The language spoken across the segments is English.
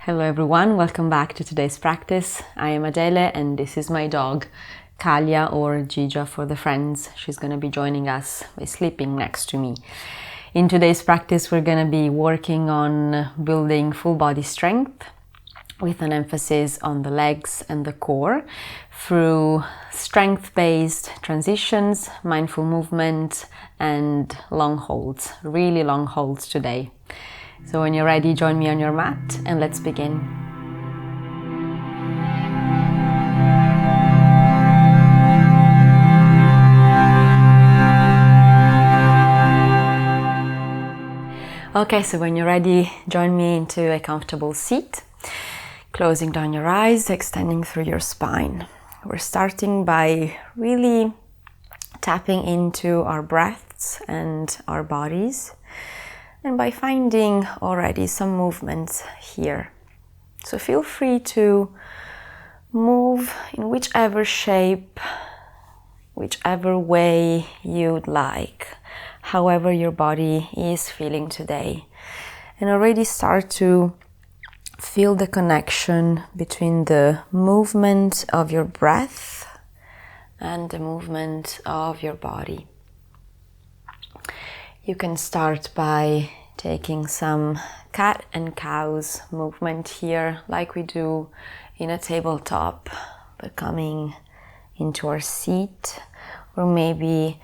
Hello everyone, welcome back to today's practice. I am Adele and this is my dog, Kalia, or Gija for the friends. She's going to be joining us by sleeping next to me. In today's practice we're going to be working on building full body strength with an emphasis on the legs and the core through strength-based transitions, mindful movement and long holds, really long holds today. So when you're ready, join me on your mat and let's begin. Okay, so when you're ready, join me into a comfortable seat, closing down your eyes, extending through your spine. We're starting by really tapping into our breaths and our bodies, and by finding already some movements here. So feel free to move in whichever shape, whichever way you'd like, however your body is feeling today. And already start to feel the connection between the movement of your breath and the movement of your body. You can start by taking some cat and cows movement here, like we do in a tabletop, but coming into our seat, or maybe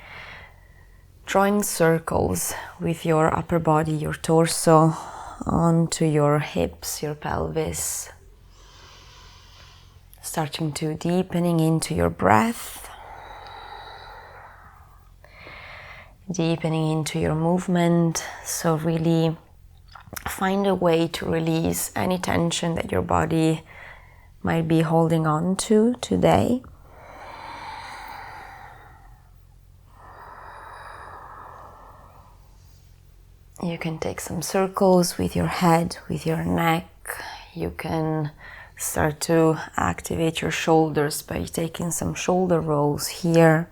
drawing circles with your upper body, your torso, onto your hips, your pelvis, starting to deepening into your breath, deepening into your movement. So really find a way to release any tension that your body might be holding on to today. You can take some circles with your head, with your neck. You can start to activate your shoulders by taking some shoulder rolls here.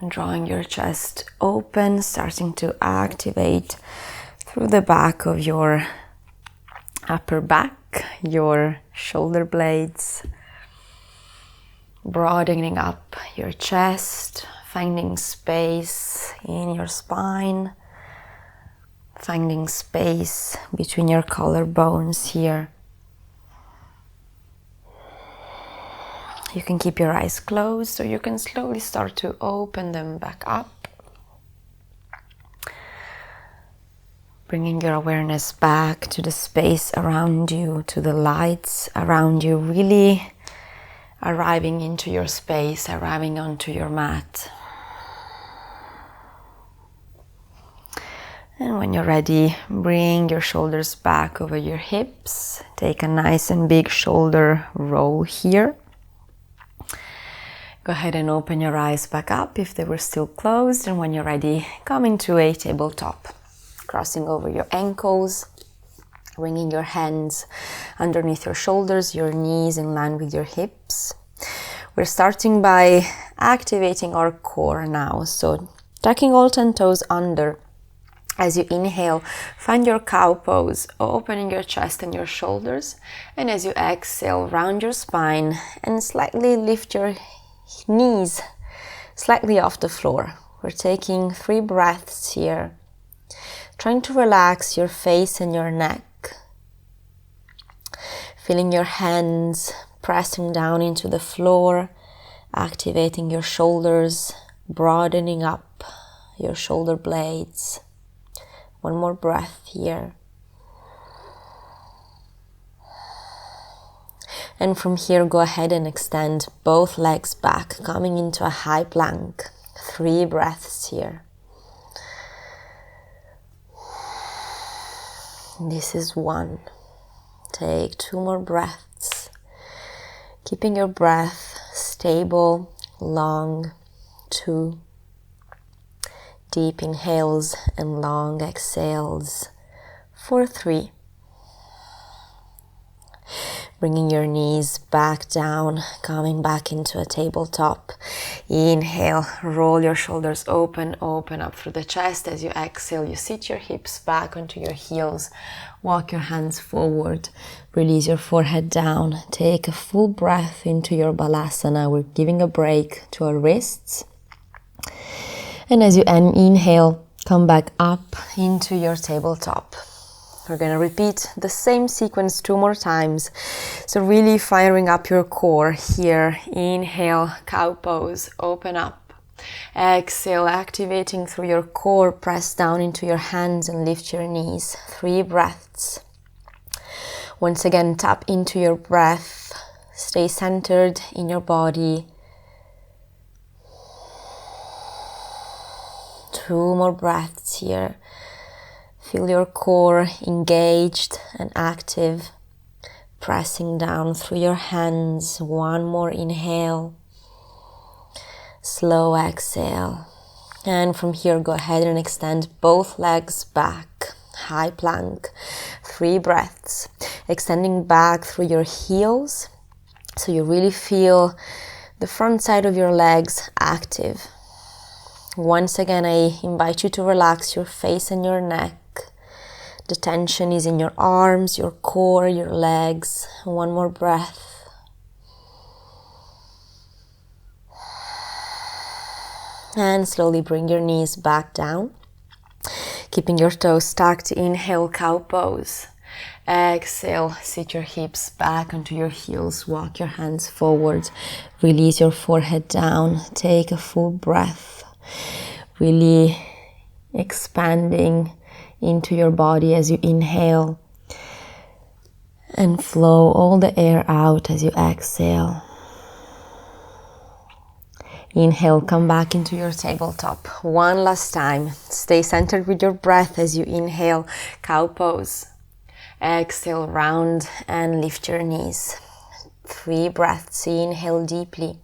Drawing your chest open, starting to activate through the back of your upper back, your shoulder blades, broadening up your chest, finding space in your spine, finding space between your collarbones here. You can keep your eyes closed, or you can slowly start to open them back up. Bringing your awareness back to the space around you, to the lights around you, really arriving into your space, arriving onto your mat. And when you're ready, bring your shoulders back over your hips. Take a nice and big shoulder roll here. Go ahead and open your eyes back up if they were still closed, and when you're ready, come into a tabletop, crossing over your ankles, bringing your hands underneath your shoulders, your knees in line with your hips. We're starting by activating our core now, so tucking all 10 toes under. As you inhale, find your cow pose, opening your chest and your shoulders, and as you exhale, round your spine and slightly lift your knees slightly off the floor. We're taking 3 breaths here, trying to relax your face and your neck, feeling your hands pressing down into the floor, activating your shoulders, broadening up your shoulder blades. One more breath here. And from here, go ahead and extend both legs back, coming into a high plank. 3 breaths here. This is 1. Take 2 more breaths. Keeping your breath stable, long. 2. Deep inhales and long exhales for 3. Bringing your knees back down, coming back into a tabletop. Inhale, roll your shoulders open, open up through the chest. As you exhale, you sit your hips back onto your heels. Walk your hands forward. Release your forehead down. Take a full breath into your balasana. We're giving a break to our wrists. And as you inhale, come back up into your tabletop. We're going to repeat the same sequence 2 more times. So really firing up your core here. Inhale, cow pose, open up. Exhale, activating through your core. Press down into your hands and lift your knees. 3 breaths. Once again, tap into your breath. Stay centered in your body. 2 more breaths here. Feel your core engaged and active, pressing down through your hands. 1 more inhale, slow exhale. And from here, go ahead and extend both legs back, high plank. 3 breaths, extending back through your heels, so you really feel the front side of your legs active. Once again, I invite you to relax your face and your neck. The tension is in your arms, your core, your legs. 1 more breath. And slowly bring your knees back down. Keeping your toes tucked, inhale, cow pose. Exhale, sit your hips back onto your heels. Walk your hands forward. Release your forehead down. Take a full breath. Really expanding into your body as you inhale, and flow all the air out as you exhale. Inhale, come back into your tabletop. 1 last time. Stay centered with your breath as you inhale, cow pose. Exhale, round and lift your knees. 3 breaths. Inhale deeply.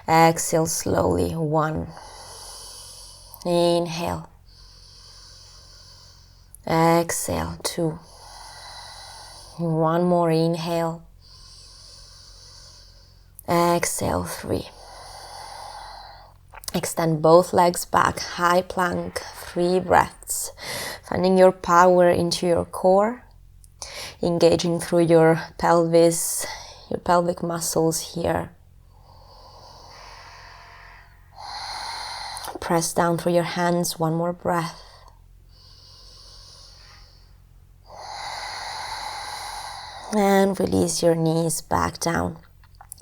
Exhale slowly. 1. Inhale. Exhale, 2. 1 more inhale. Exhale, 3. Extend both legs back, high plank, 3 breaths. Finding your power into your core, engaging through your pelvis, your pelvic muscles here. Press down through your hands, 1 more breath. And release your knees back down.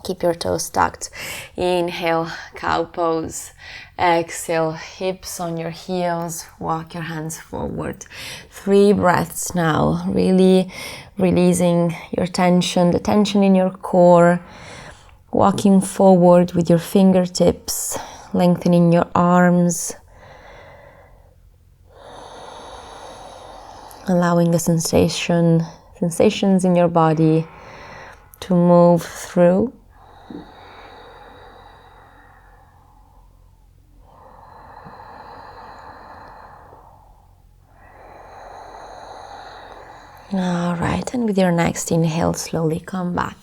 Keep your toes tucked. Inhale, cow pose. Exhale, hips on your heels. Walk your hands forward. 3 breaths now. Really releasing your tension, the tension in your core. Walking forward with your fingertips, lengthening your arms. Allowing the sensations in your body to move through. All right, and with your next inhale, slowly come back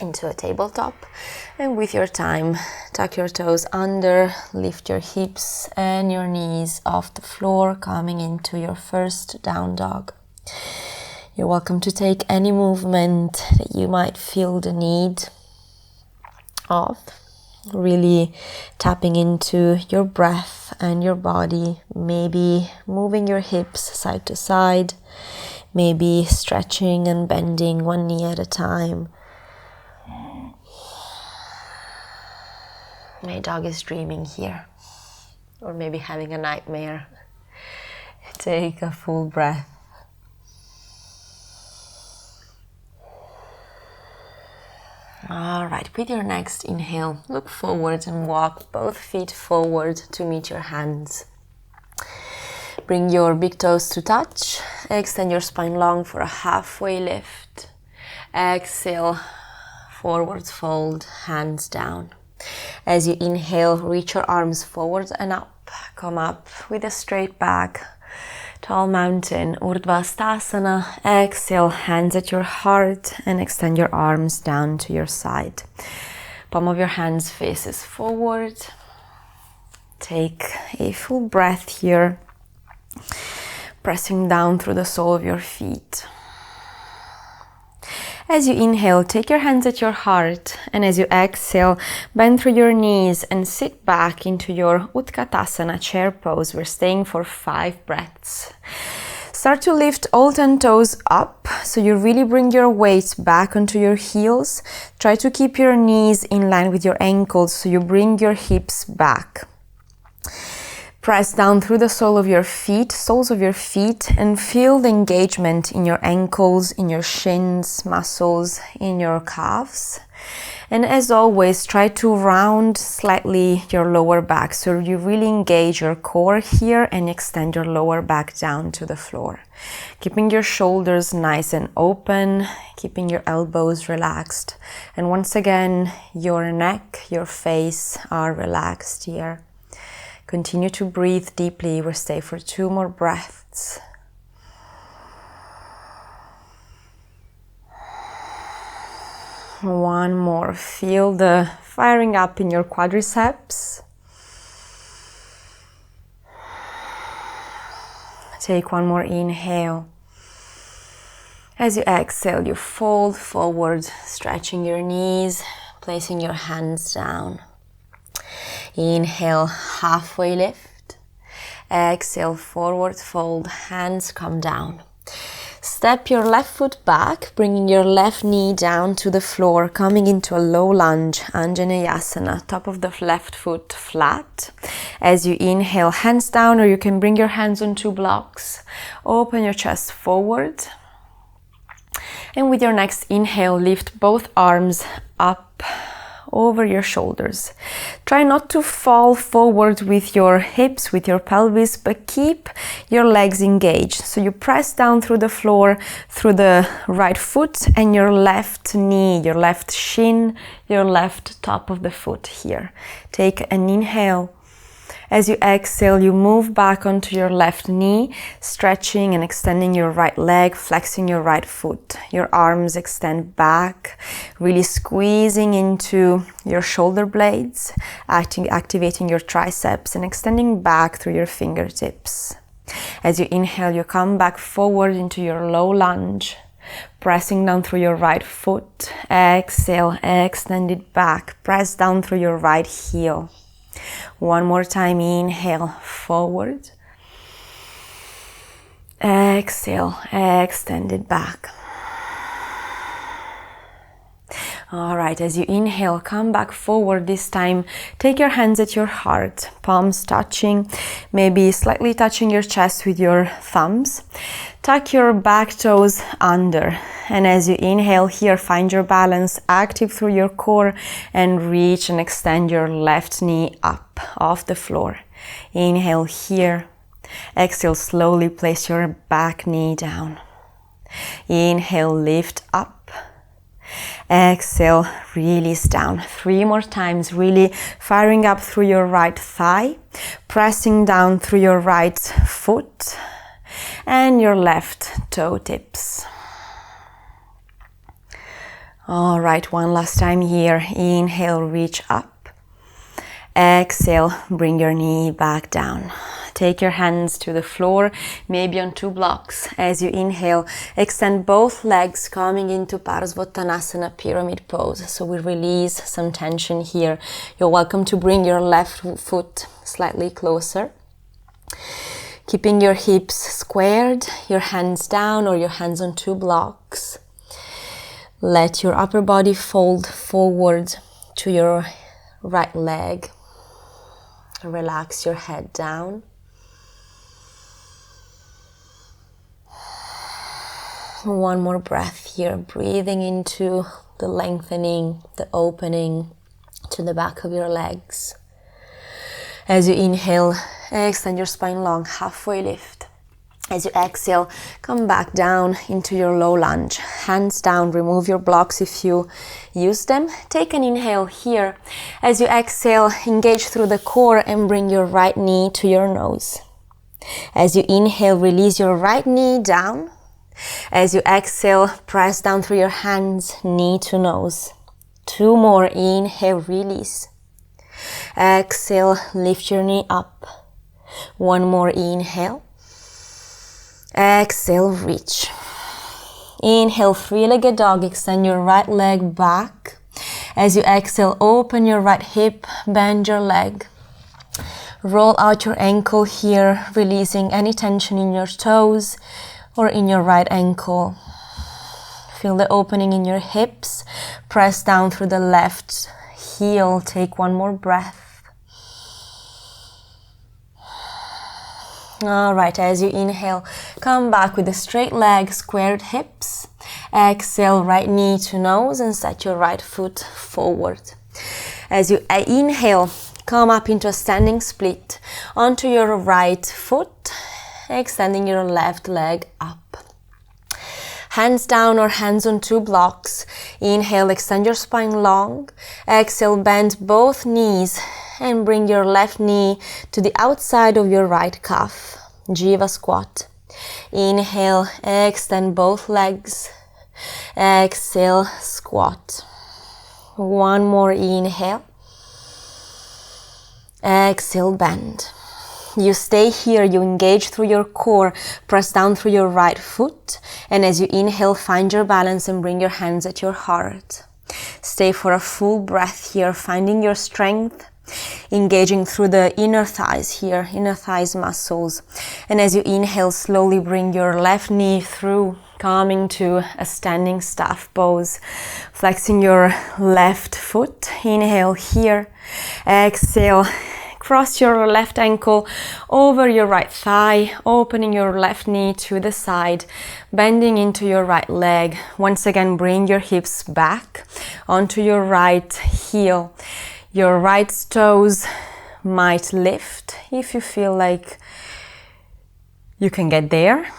into a tabletop. And with your time, tuck your toes under, lift your hips and your knees off the floor, coming into your first down dog. You're welcome to take any movement that you might feel the need of. Really tapping into your breath and your body. Maybe moving your hips side to side. Maybe stretching and bending 1 knee at a time. My dog is dreaming here. Or maybe having a nightmare. Take a full breath. All right, with your next inhale, look forward and walk both feet forward to meet your hands. Bring your big toes to touch. Extend your spine long for a halfway lift. Exhale, forwards fold, hands down. As you inhale, reach your arms forward and up. Come up with a straight back. Tall mountain, Urdhva Exhale, hands at your heart and extend your arms down to your side. Palm of your hands faces forward. Take a full breath here, pressing down through the sole of your feet. As you inhale, take your hands at your heart, and as you exhale, bend through your knees and sit back into your Utkatasana chair pose. We're staying for 5 breaths. Start to lift all 10 toes up, so you really bring your weight back onto your heels. Try to keep your knees in line with your ankles, so you bring your hips back. Press down through the soles of your feet, and feel the engagement in your ankles, in your shins, muscles, in your calves. And as always, try to round slightly your lower back, so you really engage your core here and extend your lower back down to the floor. Keeping your shoulders nice and open, keeping your elbows relaxed. And once again, your neck, your face are relaxed here. Continue to breathe deeply. We'll stay for 2 more breaths. One more. Feel the firing up in your quadriceps. Take one more inhale. As you exhale, you fold forward, stretching your knees, placing your hands down. Inhale, halfway lift. Exhale, forward fold, hands come down. Step your left foot back, bringing your left knee down to the floor, coming into a low lunge, Anjaneyasana, top of the left foot flat. As you inhale, hands down, or you can bring your hands on 2 blocks. Open your chest forward. And with your next inhale, lift both arms up over your shoulders. Try not to fall forward with your hips, with your pelvis, but keep your legs engaged. So you press down through the floor, through the right foot and your left knee, your left shin, your left top of the foot here. Take an inhale. As you exhale, you move back onto your left knee, stretching and extending your right leg, flexing your right foot. Your arms extend back, really squeezing into your shoulder blades, activating your triceps and extending back through your fingertips. As you inhale, you come back forward into your low lunge, pressing down through your right foot. Exhale, extend it back, press down through your right heel. One more time, inhale, forward. Exhale, extend it back. All right, as you inhale, come back forward this time. Take your hands at your heart, palms touching, maybe slightly touching your chest with your thumbs. Tuck your back toes under. And as you inhale here, find your balance, active through your core, and reach and extend your left knee up off the floor. Inhale here. Exhale, slowly place your back knee down. Inhale, lift up. Exhale, release down. 3 more times, really firing up through your right thigh, pressing down through your right foot and your left toe tips. All right, one last time here. Inhale, reach up. Exhale, bring your knee back down. Take your hands to the floor, maybe on 2 blocks. As you inhale, extend both legs, coming into Parsvottanasana, pyramid pose. So we release some tension here. You're welcome to bring your left foot slightly closer. Keeping your hips squared, your hands down or your hands on 2 blocks. Let your upper body fold forward to your right leg. Relax your head down. One more breath here, breathing into the lengthening, the opening to the back of your legs. As you inhale, extend your spine long, halfway lift. As you exhale, come back down into your low lunge. Hands down, remove your blocks if you use them. Take an inhale here. As you exhale, engage through the core and bring your right knee to your nose. As you inhale, release your right knee down. As you exhale, press down through your hands, knee to nose. 2 more. Inhale, release. Exhale, lift your knee up. 1 more. Inhale. Exhale, reach. Inhale, three-legged dog. Extend your right leg back. As you exhale, open your right hip, bend your leg. Roll out your ankle here, releasing any tension in your toes or in your right ankle. Feel the opening in your hips. Press down through the left heel. Take 1 more breath. All right, as you inhale, come back with a straight leg, squared hips. Exhale, right knee to nose and set your right foot forward. As you inhale, come up into a standing split onto your right foot, extending your left leg up. Hands down or hands on 2 blocks. Inhale, extend your spine long. Exhale, bend both knees and bring your left knee to the outside of your right calf. Jiva squat. Inhale, extend both legs. Exhale, squat. 1 more. Inhale. Exhale, bend. You stay here, you engage through your core, press down through your right foot, and as you inhale, find your balance and bring your hands at your heart. Stay for a full breath here, finding your strength, engaging through the inner thighs here, inner thighs muscles. And as you inhale, slowly bring your left knee through, coming to a standing staff pose, flexing your left foot. Inhale here, exhale. Cross your left ankle over your right thigh, opening your left knee to the side, bending into your right leg. Once again, bring your hips back onto your right heel. Your right toes might lift if you feel like you can get there.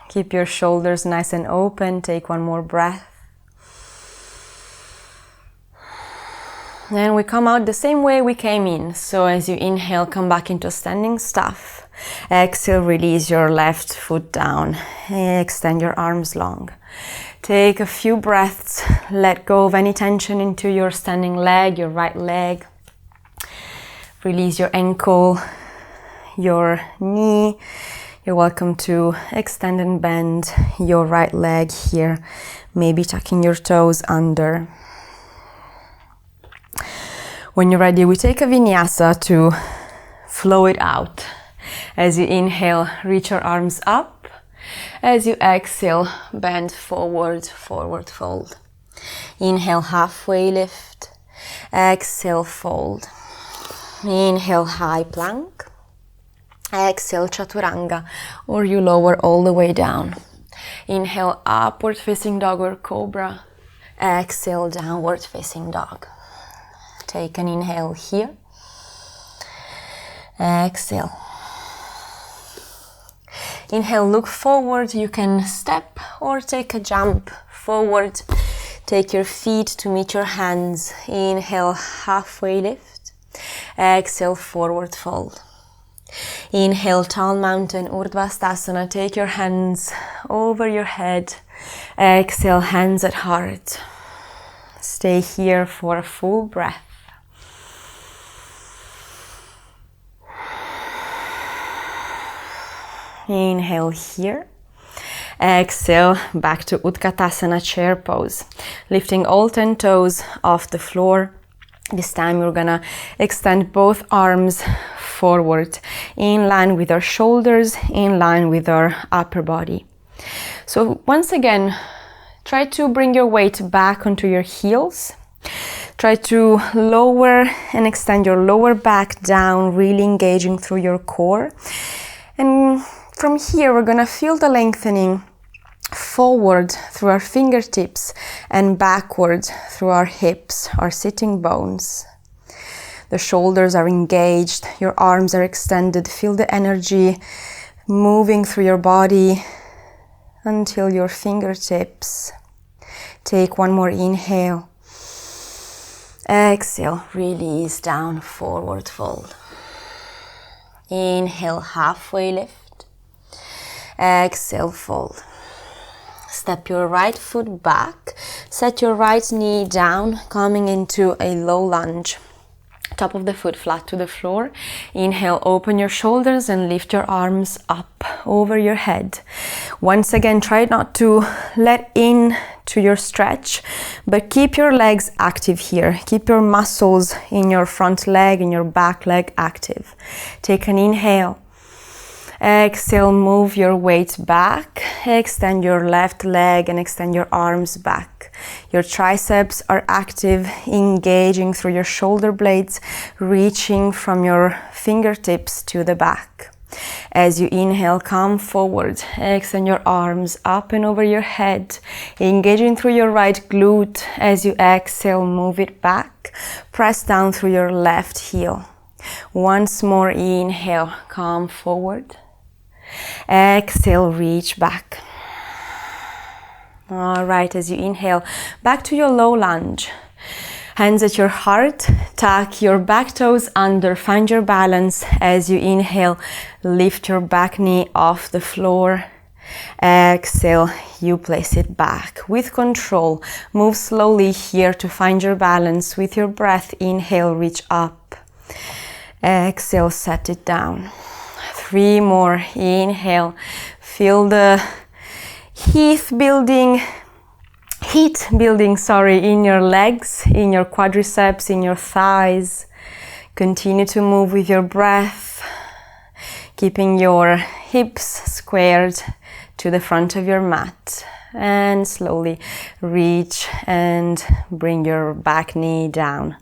Keep your shoulders nice and open. Take 1 more breath. And we come out the same way we came in. So as you inhale, come back into standing staff. Exhale, release your left foot down. Extend your arms long. Take a few breaths. Let go of any tension into your standing leg, your right leg. Release your ankle, your knee. You're welcome to extend and bend your right leg here. Maybe tucking your toes under. When you're ready, we take a vinyasa to flow it out. As you inhale, reach your arms up. As you exhale, bend forward, forward fold. Inhale, halfway lift. Exhale, fold. Inhale, high plank. Exhale, chaturanga, or you lower all the way down. Inhale, upward facing dog or cobra. Exhale, downward facing dog. Take an inhale here. Exhale. Inhale, look forward. You can step or take a jump forward. Take your feet to meet your hands. Inhale, halfway lift. Exhale, forward fold. Inhale, tall mountain, Urdhva Take your hands over your head. Exhale, hands at heart. Stay here for a full breath. Inhale here. Exhale, back to Utkatasana chair pose. Lifting all 10 toes off the floor. This time we're gonna extend both arms forward, in line with our shoulders, in line with our upper body. So once again, try to bring your weight back onto your heels. Try to lower and extend your lower back down, really engaging through your core. And from here, we're gonna feel the lengthening forward through our fingertips and backward through our hips, our sitting bones. The shoulders are engaged, your arms are extended. Feel the energy moving through your body until your fingertips. Take 1 more inhale. Exhale, release down, forward fold. Inhale, halfway lift. Exhale, fold. Step your right foot back. Set your right knee down, coming into a low lunge. Top of the foot flat to the floor. Inhale, open your shoulders and lift your arms up over your head. Once again, try not to let in to your stretch, but keep your legs active here. Keep your muscles in your front leg and your back leg active. Take an inhale. Exhale, move your weight back. Extend your left leg and extend your arms back. Your triceps are active, engaging through your shoulder blades, reaching from your fingertips to the back. As you inhale, come forward. Extend your arms up and over your head, engaging through your right glute. As you exhale, move it back. Press down through your left heel. Once more, inhale, come forward. Exhale, reach back. All right, as you inhale, back to your low lunge. Hands at your heart, tuck your back toes under, find your balance. As you inhale, lift your back knee off the floor. Exhale, you place it back. With control, move slowly here to find your balance. With your breath, inhale, reach up. Exhale, set it down. 3 more. Inhale, feel the heat building, in your legs, in your quadriceps, in your thighs. Continue to move with your breath, keeping your hips squared to the front of your mat. And slowly reach and bring your back knee down.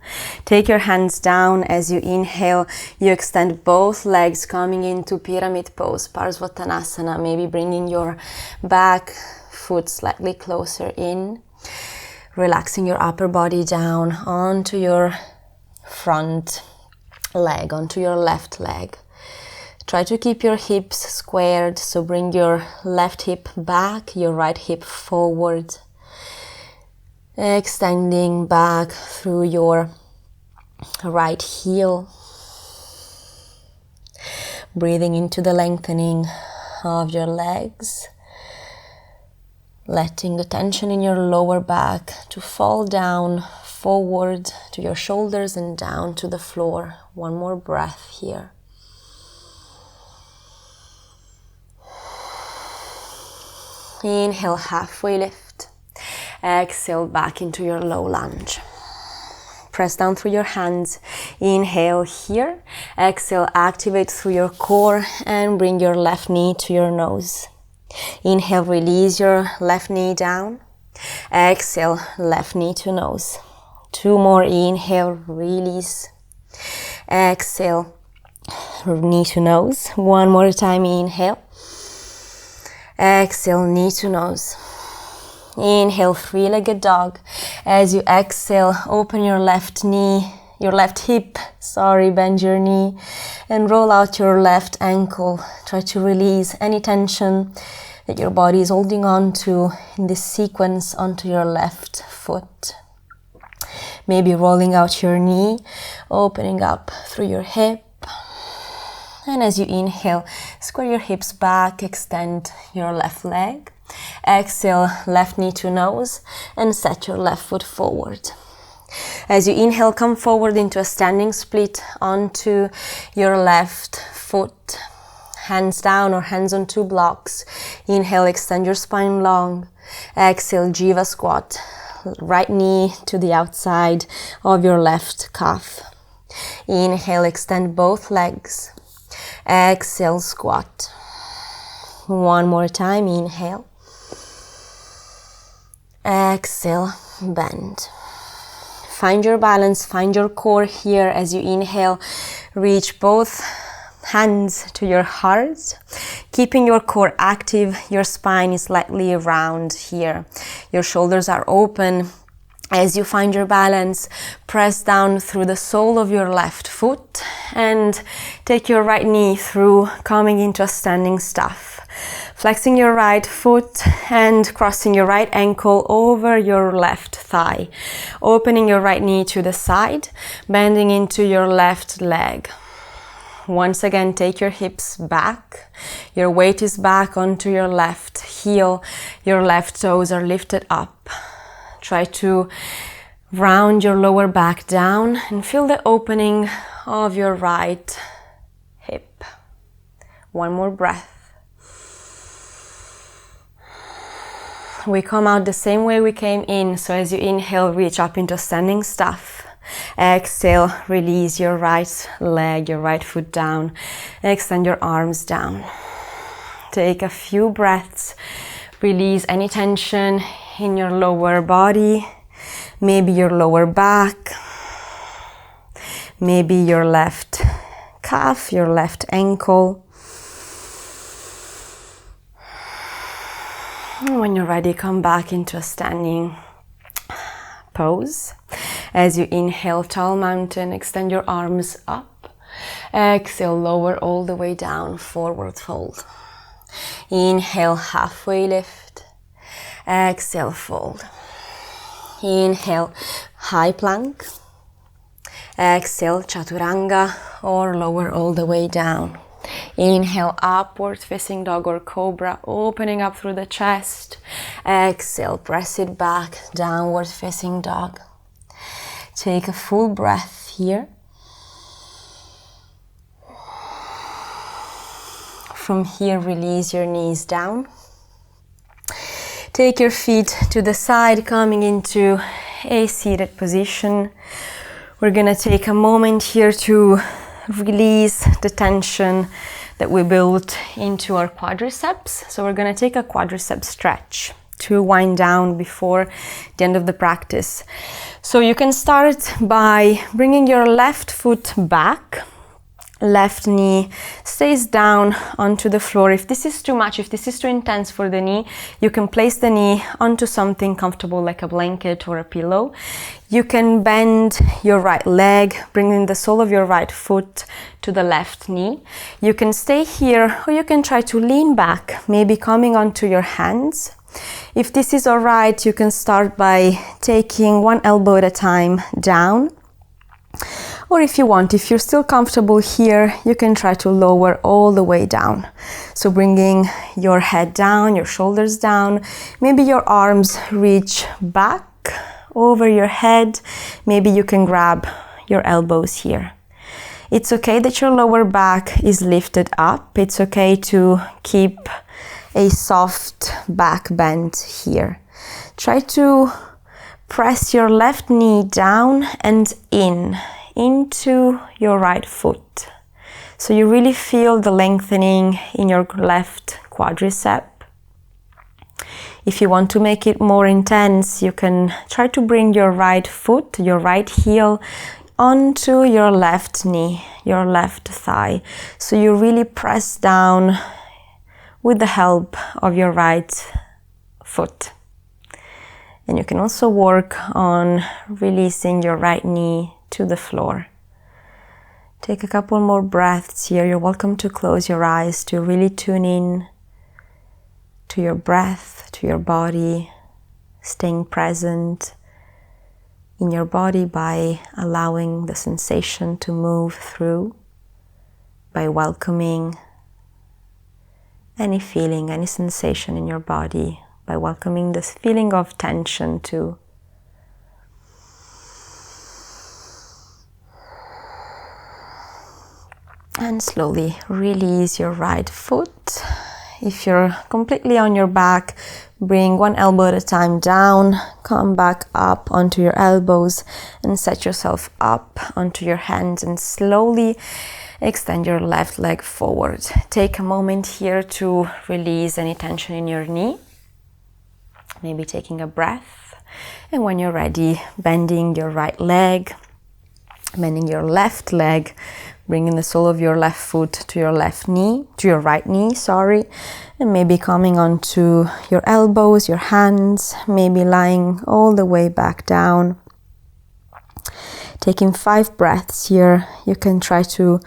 Take your hands down. As you inhale, you extend both legs, coming into pyramid pose, Parsvottanasana, maybe bringing your back foot slightly closer in, relaxing your upper body down onto your front leg, onto your left leg. Try to keep your hips squared, so bring your left hip back, your right hip forward. Extending back through your right heel. Breathing into the lengthening of your legs. Letting the tension in your lower back to fall down forward to your shoulders and down to the floor. One more breath here. Inhale, halfway lift. Exhale, back into your low lunge. Press down through your hands. Inhale here. Exhale, activate through your core and bring your left knee to your nose. Inhale, release your left knee down. Exhale, left knee to nose. 2 more. Inhale, release. Exhale, knee to nose. 1 more time. Inhale. Exhale, knee to nose. Inhale, 3-legged dog. As you exhale, open your left knee, your left hip, bend your knee and roll out your left ankle. Try to release any tension that your body is holding on to in this sequence onto your left foot. Maybe rolling out your knee, opening up through your hip. And as you inhale, square your hips back, extend your left leg. Exhale, left knee to nose and set your left foot forward. As you inhale, come forward into a standing split onto your left foot. Hands down or hands on 2 blocks. Inhale, extend your spine long. Exhale, Jiva squat. Right knee to the outside of your left calf. Inhale, extend both legs. Exhale, squat. 1 more time. Inhale. Exhale, bend. Find your balance, find your core here. As you inhale, reach both hands to your heart, keeping your core active. Your spine is slightly round here. Your shoulders are open. As you find your balance, press down through the sole of your left foot and take your right knee through, coming into a standing staff. Flexing your right foot and crossing your right ankle over your left thigh. Opening your right knee to the side, bending into your left leg. Once again, take your hips back. Your weight is back onto your left heel. Your left toes are lifted up. Try to round your lower back down and feel the opening of your right hip. One more breath. We come out the same way we came in. So as you inhale, reach up into standing staff. Exhale, release your right leg, your right foot down. Extend your arms down. Take a few breaths. Release any tension in your lower body. Maybe your lower back. Maybe your left calf, your left ankle. When you're ready, come back into a standing pose. As you inhale, tall mountain, extend your arms up. Exhale, lower all the way down, forward fold. Inhale, halfway lift. Exhale, fold. Inhale, high plank. Exhale, chaturanga, or lower all the way down. Inhale, upward facing dog or cobra, opening up through the chest. Exhale, press it back, downward facing dog. Take a full breath here. From here, release your knees down. Take your feet to the side, coming into a seated position. We're gonna take a moment here to release the tension that we built into our quadriceps. So we're gonna take a quadricep stretch to wind down before the end of the practice. So you can start by bringing your left foot back. Left knee stays down onto the floor. If this is too much, if this is too intense for the knee, you can place the knee onto something comfortable like a blanket or a pillow. You can bend your right leg, bringing the sole of your right foot to the left knee. You can stay here, or you can try to lean back, maybe coming onto your hands. If this is all right, you can start by taking one elbow at a time down. Or if you want, if you're still comfortable here, you can try to lower all the way down. So bringing your head down, your shoulders down, maybe your arms reach back over your head. Maybe you can grab your elbows here. It's okay that your lower back is lifted up. It's okay to keep a soft back bend here. Try to press your left knee down and into your right foot. So you really feel the lengthening in your left quadricep. If you want to make it more intense, you can try to bring your right foot, your right heel, onto your left knee, your left thigh. So you really press down with the help of your right foot. And you can also work on releasing your right knee to the floor. Take a couple more breaths here. You're welcome to close your eyes to really tune in to your breath, to your body, staying present in your body by allowing the sensation to move through, by welcoming any feeling, any sensation in your body, by welcoming this feeling of tension too. And slowly release your right foot. If you're completely on your back, bring one elbow at a time down, come back up onto your elbows and set yourself up onto your hands and slowly extend your left leg forward. Take a moment here to release any tension in your knee. Maybe taking a breath. And when you're ready, bending your right leg, bending your left leg, bringing the sole of your left foot to your left knee, to your right knee, and maybe coming onto your elbows, your hands, maybe lying all the way back down. Taking 5 breaths here, you can try to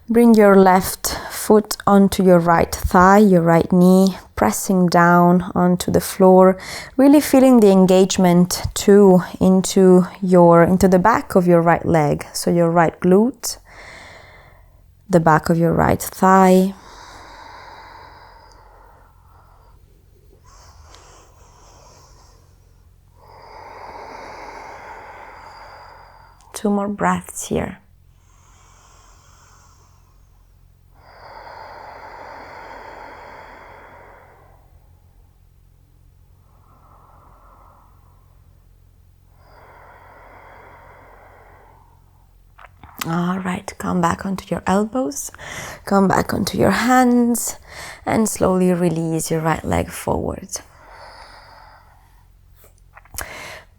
bring your left foot onto your right thigh, your right knee, pressing down onto the floor, really feeling the engagement too into the back of your right leg, so your right glute, the back of your right thigh. Two more breaths here. All right, come back onto your elbows, come back onto your hands, and slowly release your right leg forward.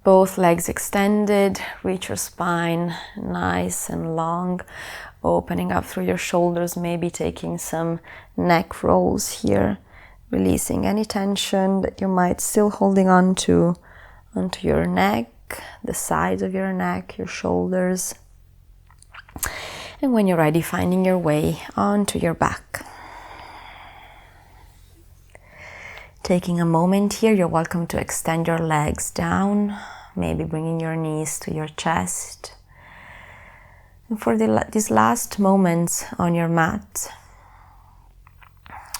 Both legs extended, reach your spine nice and long, opening up through your shoulders, maybe taking some neck rolls here, releasing any tension that you might still holding on to onto your neck, the sides of your neck, your shoulders. And when you're ready, finding your way onto your back. Taking a moment here, you're welcome to extend your legs down, maybe bringing your knees to your chest. And for these last moments on your mat,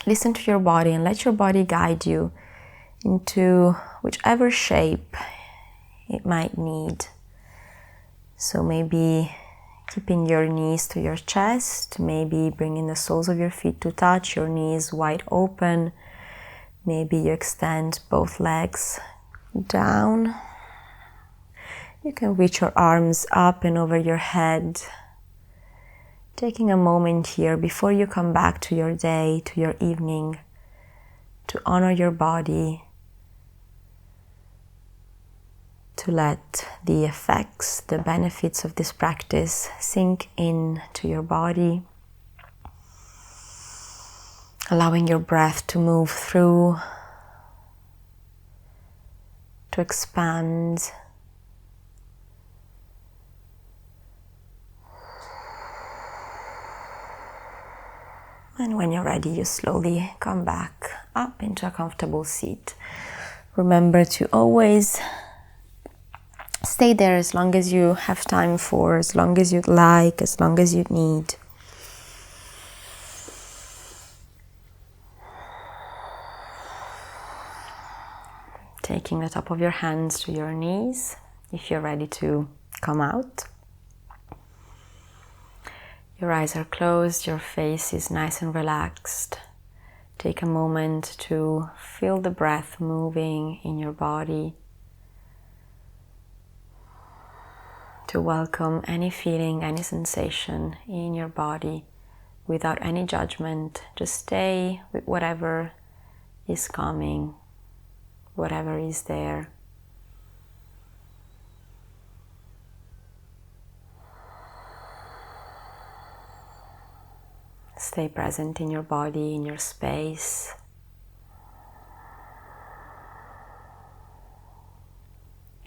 listen to your body and let your body guide you into whichever shape it might need. So maybe keeping your knees to your chest, maybe bringing the soles of your feet to touch, your knees wide open. Maybe you extend both legs down. You can reach your arms up and over your head. Taking a moment here before you come back to your day, to your evening, to honor your body, to let the effects, the benefits of this practice sink in to your body, allowing your breath to move through, to expand. And when you're ready, you slowly come back up into a comfortable seat. Remember to always stay there as long as you have time for, as long as you'd like, as long as you need. Taking the top of your hands to your knees, if you're ready to come out. Your eyes are closed, your face is nice and relaxed. Take a moment to feel the breath moving in your body, to welcome any feeling, any sensation in your body without any judgment. Just stay with whatever is coming, whatever is there. Stay present in your body, in your space.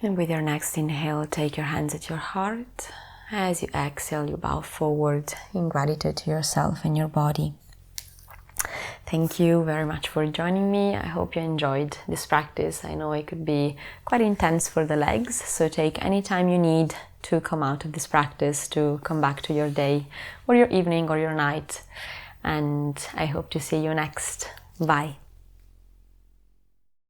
And with your next inhale, take your hands at your heart. As you exhale, you bow forward in gratitude to yourself and your body. Thank you very much for joining me. I hope you enjoyed this practice. I know it could be quite intense for the legs, so take any time you need to come out of this practice, to come back to your day or your evening or your night. And I hope to see you next. Bye.